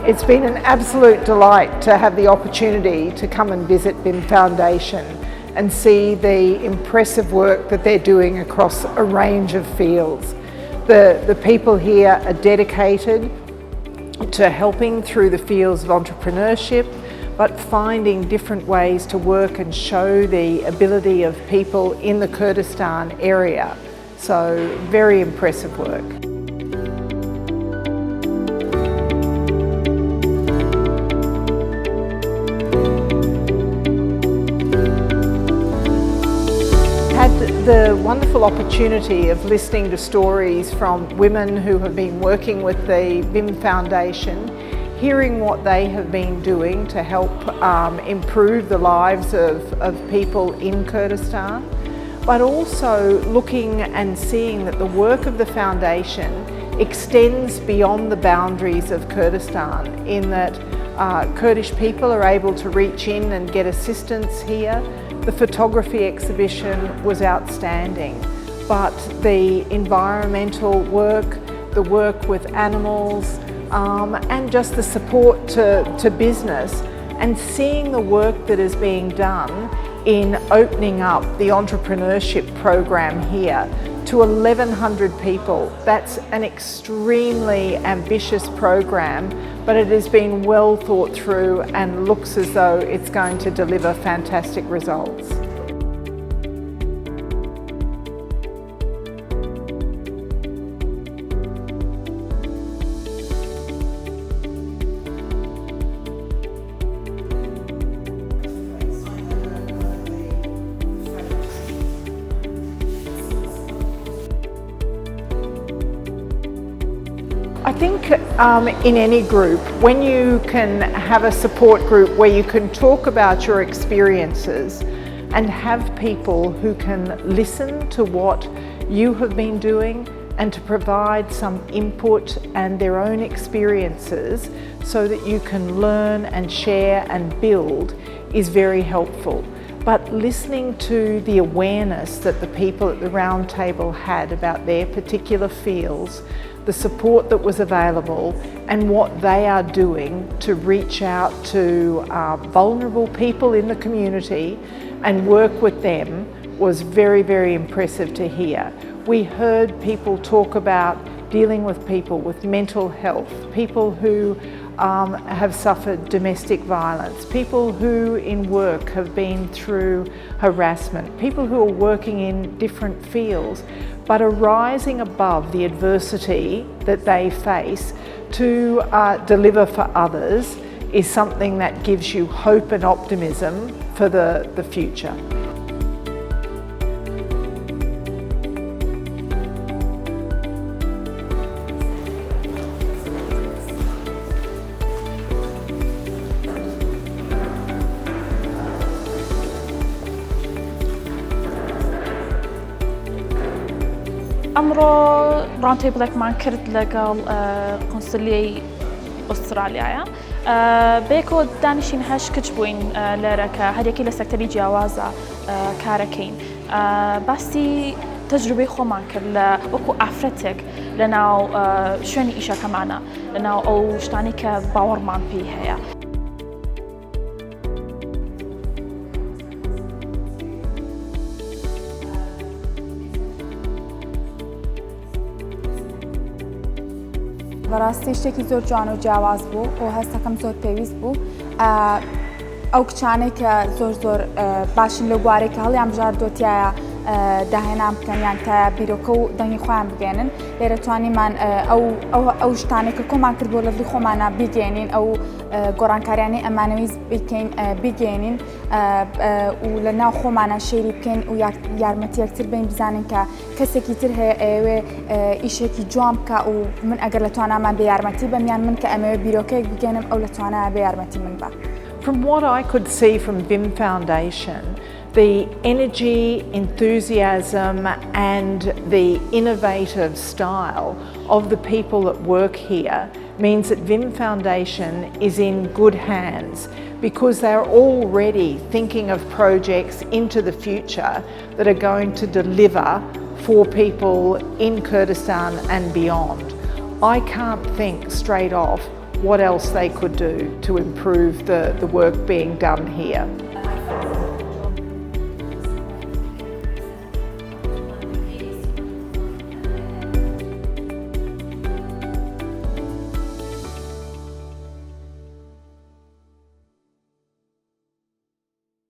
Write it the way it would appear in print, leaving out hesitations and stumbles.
It's been an absolute delight to have the opportunity to come and visit Vim Foundation and see the impressive work that they're doing across a range of fields. The people here are dedicated to helping through the fields of entrepreneurship, but finding different ways to work and show the ability of people in the Kurdistan area. So very impressive work. The wonderful opportunity of listening to stories from women who have been working with the Vim Foundation, hearing what they have been doing to help improve the lives of people in Kurdistan, but also looking and seeing that the work of the foundation extends beyond the boundaries of Kurdistan, in that Kurdish people are able to reach in and get assistance here. The photography exhibition was outstanding, but the environmental work, the work with animals, and just the support to business, and seeing the work that is being done in opening up the entrepreneurship program here to 1,100 people. That's an extremely ambitious program, but it has been well thought through and looks as though it's going to deliver fantastic results. I think in any group, when you can have a support group where you can talk about your experiences and have people who can listen to what you have been doing and to provide some input and their own experiences so that you can learn and share and build is very helpful. But listening to the awareness that the people at the round table had about their particular fields, the support that was available, and what they are doing to reach out to vulnerable people in the community and work with them was very, very impressive to hear. We heard people talk about dealing with people with mental health, people who have suffered domestic violence, people who in work have been through harassment, people who are working in different fields, but are rising above the adversity that they face to deliver for others is something that gives you hope and optimism for the future. ئەمڕۆ ڕاوندتێبڵێکمان کرد لەگەڵ قۆنسڵیەی ئوسترالیایە. بەیەکەوە دانیشتین 8 کچ بووین لێرەکە هەرێکی لە سەکتەری جیاوازە کارەکەین. باسی تەجروبەی خۆمان کرد لە وەکو ئافرەتێک لەناو شوێنی ئیشەکەمانە، لەناو ئەو شتانی کە باوەڕمان پێی هەیە. بەڕاستی شتێکی زۆر جوان و جیاواز بوو و هەستەکەم زۆر پێویست بوو. ئەو کچانەی کە زۆر باشن لەو بوارێکە هەڵیان بژاردۆتیایە داهێنان بکەن یان تا بیرۆکە و دەنگی خۆیان بگێنن. لێرە توانیمان ئەو شتانێک کە کۆمان کرد بۆ لەدڵی خۆمانە بیگەێنین، ئەو گۆڕانکاریانەی ئەمانەوەی بکەین بیگەێنین و لە ناو خۆمانە شێری بکەین و یارمەتی یەکتر بین بزانین کە کەسێکی تر هەیە ئەوێ ئیشێکی جوان بکە و من ئەگەر لە توانامان بە یارمەتی بەمیان من کە ئەمەوێ بیرۆکەیەک بگەێنم ئەو لە توانایە بە یارمەتی من بە. From what I could see from Vim Foundation, the energy, enthusiasm and the innovative style of the people that work here means that Vim Foundation is in good hands, because they're already thinking of projects into the future that are going to deliver for people in Kurdistan and beyond. I can't think straight off what else they could do to improve the work being done here.